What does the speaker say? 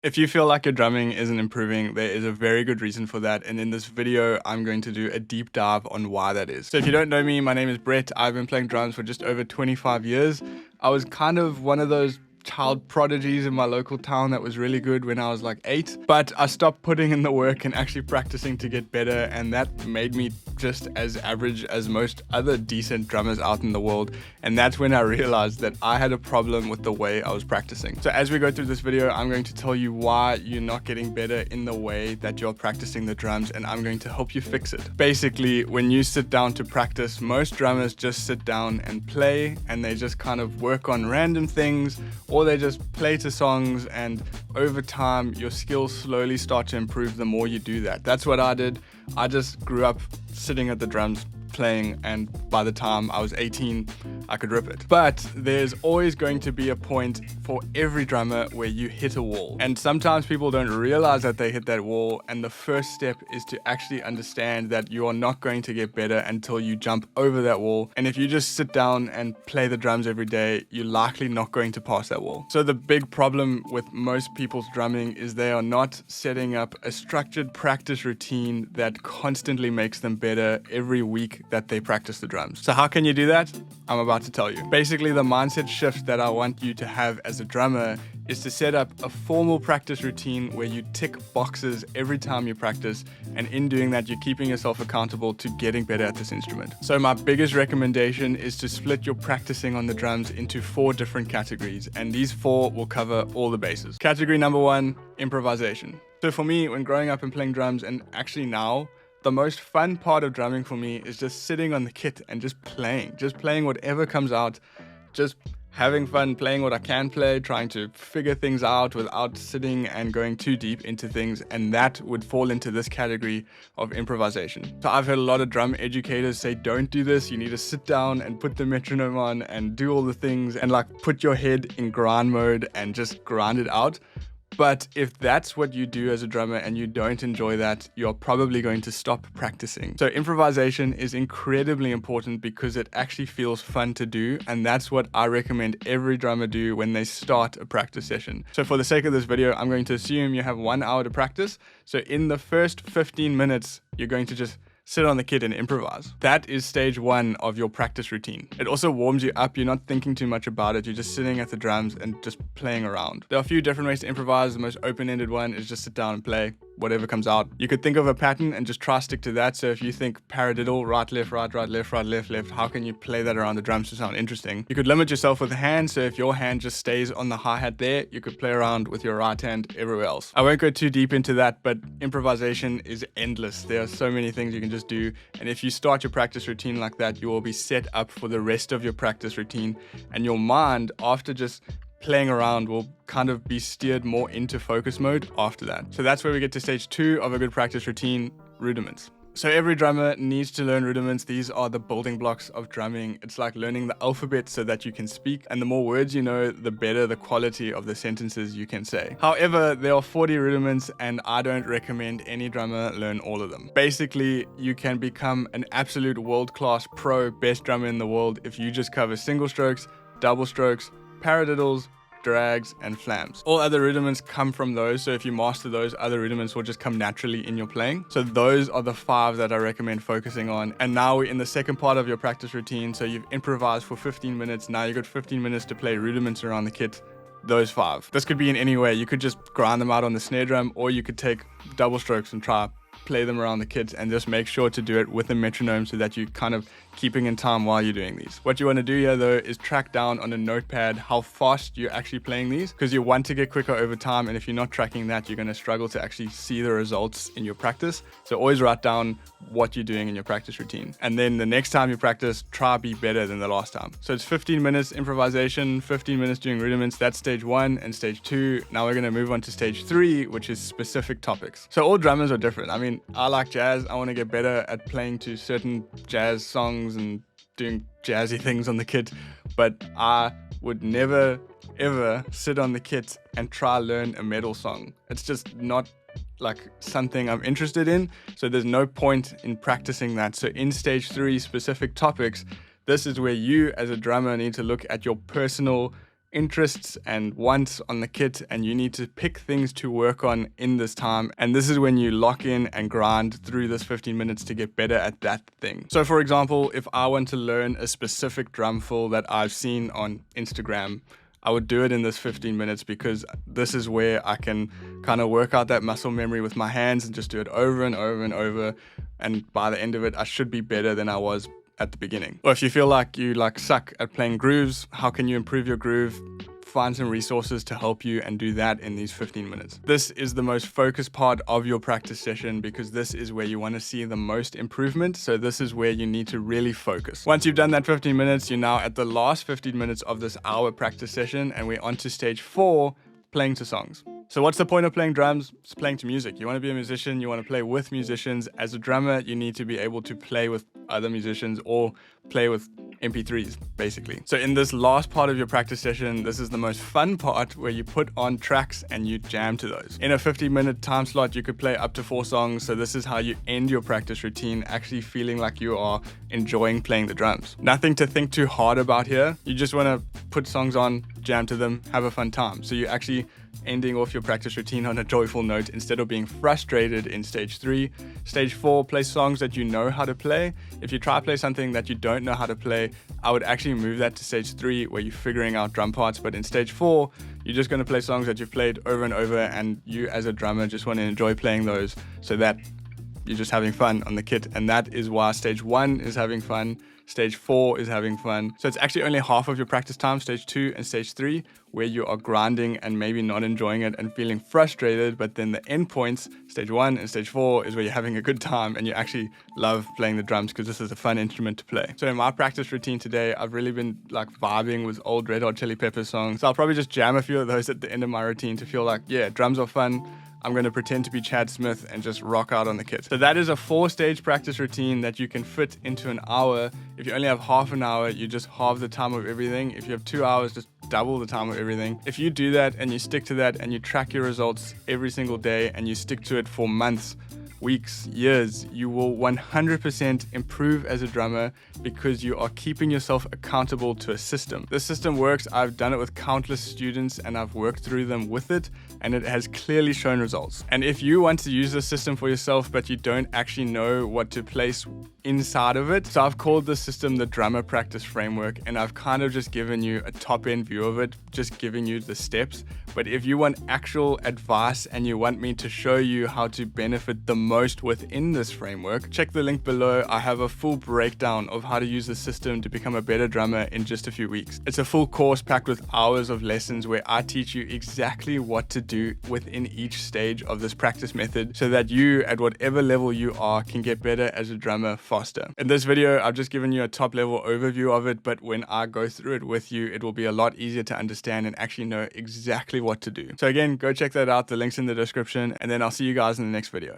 If you feel like your drumming isn't improving, there is a very good reason for that, and in this video, I'm going to do a deep dive on why that is. So if you don't know me, my name is Brett. I've been playing drums for just over 25 years. I was kind of one of those child prodigies in my local town that was really good when I was like 8, but I stopped putting in the work and actually practicing to get better, and that made me just as average as most other decent drummers out in the world. And that's when I realized that I had a problem with the way I was practicing. So as we go through this video, I'm going to tell you why you're not getting better in the way that you're practicing the drums, and I'm going to help you fix it. Basically, when you sit down to practice, most drummers just sit down and play, and they just kind of work on random things, or they just play to songs, and over time your skills slowly start to improve the more you do that. That's what I did. I just grew up sitting at the drums playing, and by the time I was 18 I could rip it. But there's always going to be a point for every drummer where you hit a wall, and sometimes people don't realize that they hit that wall, and the first step is to actually understand that you are not going to get better until you jump over that wall. And if you just sit down and play the drums every day, you're likely not going to pass that wall. So the big problem with most people's drumming is they are not setting up a structured practice routine that constantly makes them better every week that they practice the drums. So how can you do that? I'm about to tell you. Basically, the mindset shift that I want you to have as a drummer is to set up a formal practice routine where you tick boxes every time you practice, and in doing that, you're keeping yourself accountable to getting better at this instrument. So my biggest recommendation is to split your practicing on the drums into 4 different categories, and these 4 will cover all the bases. Category number 1, improvisation. So for me, when growing up and playing drums, and actually now, the most fun part of drumming for me is just sitting on the kit and just playing whatever comes out, just having fun, playing what I can play, trying to figure things out without sitting and going too deep into things, and that would fall into this category of improvisation. So I've heard a lot of drum educators say, don't do this, you need to sit down and put the metronome on and do all the things and like put your head in grind mode and just grind it out. But if that's what you do as a drummer and you don't enjoy that, you're probably going to stop practicing. So improvisation is incredibly important because it actually feels fun to do, and that's what I recommend every drummer do when they start a practice session. So for the sake of this video, I'm going to assume you have 1 hour to practice. So in the first 15 minutes, you're going to just sit on the kit and improvise. That is stage 1 of your practice routine. It also warms you up. You're not thinking too much about it. You're just sitting at the drums and just playing around. There are a few different ways to improvise. The most open-ended one is just sit down and play whatever comes out. You could think of a pattern and just try stick to that. So if you think paradiddle, right, left, right, left, right, left, left, how can you play that around the drums to sound interesting? You could limit yourself with the hand. So if your hand just stays on the hi-hat there, you could play around with your right hand everywhere else. I won't go too deep into that, but improvisation is endless. There are so many things you can just do. And if you start your practice routine like that, you will be set up for the rest of your practice routine. And your mind, after just playing around, will kind of be steered more into focus mode after that. So that's where we get to stage 2 of a good practice routine, rudiments. So every drummer needs to learn rudiments. These are the building blocks of drumming. It's like learning the alphabet so that you can speak, and the more words you know, the better the quality of the sentences you can say. However, there are 40 rudiments, and I don't recommend any drummer learn all of them. Basically, you can become an absolute world-class pro best drummer in the world if you just cover single strokes, double strokes, paradiddles, drags, and flams. All other rudiments come from those, so if you master those, other rudiments will just come naturally in your playing. So those are the 5 that I recommend focusing on. And now we're in the second part of your practice routine. So you've improvised for 15 minutes. Now you've got 15 minutes to play rudiments around the kit. Those 5. This could be in any way. You could just grind them out on the snare drum, or you could take double strokes and try play them around the kit, and just make sure to do it with a metronome so that you're kind of keeping in time while you're doing these. What you want to do here though is track down on a notepad how fast you're actually playing these, because you want to get quicker over time, and if you're not tracking that, you're going to struggle to actually see the results in your practice. So always write down what you're doing in your practice routine, and then the next time you practice, try be better than the last time. So it's 15 minutes improvisation, 15 minutes doing rudiments. That's stage 1 and stage 2. Now we're going to move on to stage 3, which is specific topics. So all drummers are different. I mean, I like jazz. I want to get better at playing to certain jazz songs and doing jazzy things on the kit, but I would never ever sit on the kit and try learn a metal song. It's just not like something I'm interested in, so there's no point in practicing that. So in stage 3, specific topics, this is where you as a drummer need to look at your personal interests and wants on the kit, and you need to pick things to work on in this time. And this is when you lock in and grind through this 15 minutes to get better at that thing. So for example, if I want to learn a specific drum fill that I've seen on Instagram, I would do it in this 15 minutes because this is where I can kind of work out that muscle memory with my hands and just do it over and over and over. And by the end of it, I should be better than I was at the beginning. Or if you feel like you suck at playing grooves, how can you improve your groove? Find some resources to help you and do that in these 15 minutes. This is the most focused part of your practice session because this is where you want to see the most improvement. So this is where you need to really focus. Once you've done that 15 minutes, you're now at the last 15 minutes of this hour practice session, and we're on to stage 4, playing to songs. So what's the point of playing drums? It's playing to music. You want to be a musician, you want to play with musicians. As a drummer, you need to be able to play with other musicians or play with MP3s, basically. So in this last part of your practice session, this is the most fun part where you put on tracks and you jam to those. In a 50-minute time slot, you could play up to 4 songs. So this is how you end your practice routine, actually feeling like you are enjoying playing the drums. Nothing to think too hard about here. You just want to put songs on, jam to them, have a fun time. So you're actually ending off your practice routine on a joyful note instead of being frustrated in stage 3. Stage 4, play songs that you know how to play. If you try to play something that you don't know how to play, I would actually move that to stage 3 where you're figuring out drum parts. But in stage 4, you're just going to play songs that you've played over and over, and you as a drummer just want to enjoy playing those so that you're just having fun on the kit. And that is why stage 1 is having fun, stage 4 is having fun. So it's actually only half of your practice time, stage 2 and stage 3, where you are grinding and maybe not enjoying it and feeling frustrated. But then the end points, stage 1 and stage 4, is where you're having a good time and you actually love playing the drums because this is a fun instrument to play. So in my practice routine today, I've really been vibing with old Red Hot Chili Peppers songs. So I'll probably just jam a few of those at the end of my routine to feel like, yeah, drums are fun. I'm going to pretend to be Chad Smith and just rock out on the kit. So that is a 4-stage practice routine that you can fit into an hour. If you only have half an hour, you just halve the time of everything. If you have 2 hours, just double the time of everything. If you do that and you stick to that and you track your results every single day and you stick to it for months, weeks, years, you will 100% improve as a drummer because you are keeping yourself accountable to a system. This system works. I've done it with countless students and I've worked through them with it, and it has clearly shown results. And if you want to use this system for yourself but you don't actually know what to place inside of it, so I've called this system the drummer practice framework, and I've kind of just given you a top-end view of it, just giving you the steps. But if you want actual advice and you want me to show you how to benefit the most within this framework, check the link below. I have a full breakdown of how to use the system to become a better drummer in just a few weeks. It's a full course packed with hours of lessons where I teach you exactly what to do within each stage of this practice method so that you, at whatever level you are, can get better as a drummer faster. In this video, I've just given you a top level overview of it, but when I go through it with you, it will be a lot easier to understand and actually know exactly what to do. So again, go check that out. The link's in the description, and then I'll see you guys in the next video.